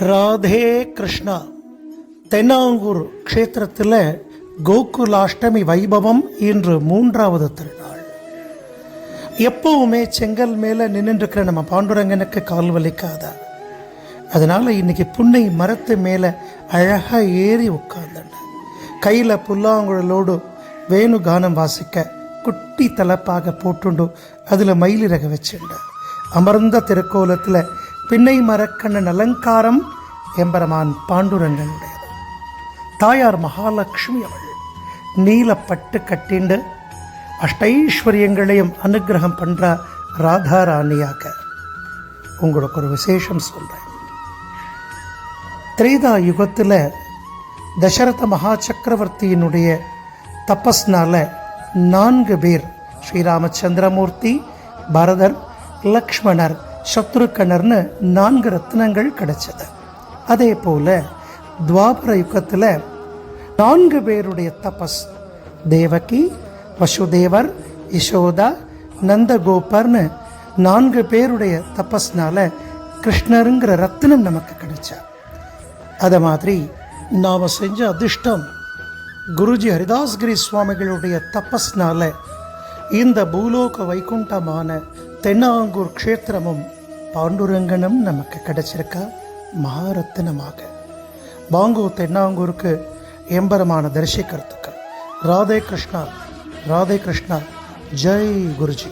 ராதே கிருஷ்ணா. தென்னாங்கூர் க்ஷேத்திரத்தில் கோகுலாஷ்டமி வைபவம் இன்று 3வது திருநாள். எப்பவுமே செங்கல் மேலே நின்றுருக்கிற நம்ம பாண்டுரங்கனுக்கு கால் வலிக்காதா? அதனால் இன்னைக்கு புன்னை மரத்து மேலே அழகாக ஏறி உட்கார்ந்துட்டேன். கையில் புல்லாங்குழலோடு வேணு கானம் வாசிக்க குட்டி தலைப்பாக போட்டுண்டு அதில் மயிலிறக வச்சுட்டேன். அமர்ந்த திருக்கோலத்தில் பின்னை மரக்கண்ணன் அலங்காரம் எம்பெருமான் பாண்டுரங்கனுடையது. தாயார் மகாலட்சுமி அவள் நீலப்பட்டு கட்டிண்டு அஷ்டைஸ்வரியங்களையும் அனுகிரகம் பண்ணுற ராதாராணியாக. உங்களுக்கு ஒரு விசேஷம் சொல்கிறேன். திரேதா யுகத்தில் தசரத மகா சக்கரவர்த்தியினுடைய தபஸ்னால 4 பேர், ஸ்ரீராமச்சந்திரமூர்த்தி, பரதர், லக்ஷ்மணர், சத்ருக்கணர்னு 4 ரத்னங்கள் கிடைச்சது. அதே போல் துவாபர யுகத்தில் 4 பேருடைய தபஸ், தேவகி, வசுதேவர், யசோதா, நந்தகோபர்னு 4 பேருடைய தபஸ்னால கிருஷ்ணருங்கிற ரத்னம் நமக்கு கிடைச்சார். அதை மாதிரி நாம் செஞ்ச அதிர்ஷ்டம் குருஜி ஹரிதாஸ்கிரி சுவாமிகளுடைய தபஸ்னால இந்த பூலோக வைகுண்டமான தென்னாங்கூர் க்ஷேத்திரமும் பாண்டுரங்கனும் நமக்கு கிடைச்சிருக்கா மகாரத்தினமாக. வாங்கோ தென்னாங்கூருக்கு எம்பெருமான தரிசிக்கிறதுக்கு. ராதே கிருஷ்ணா, ராதே கிருஷ்ணா. ஜெய் குருஜி.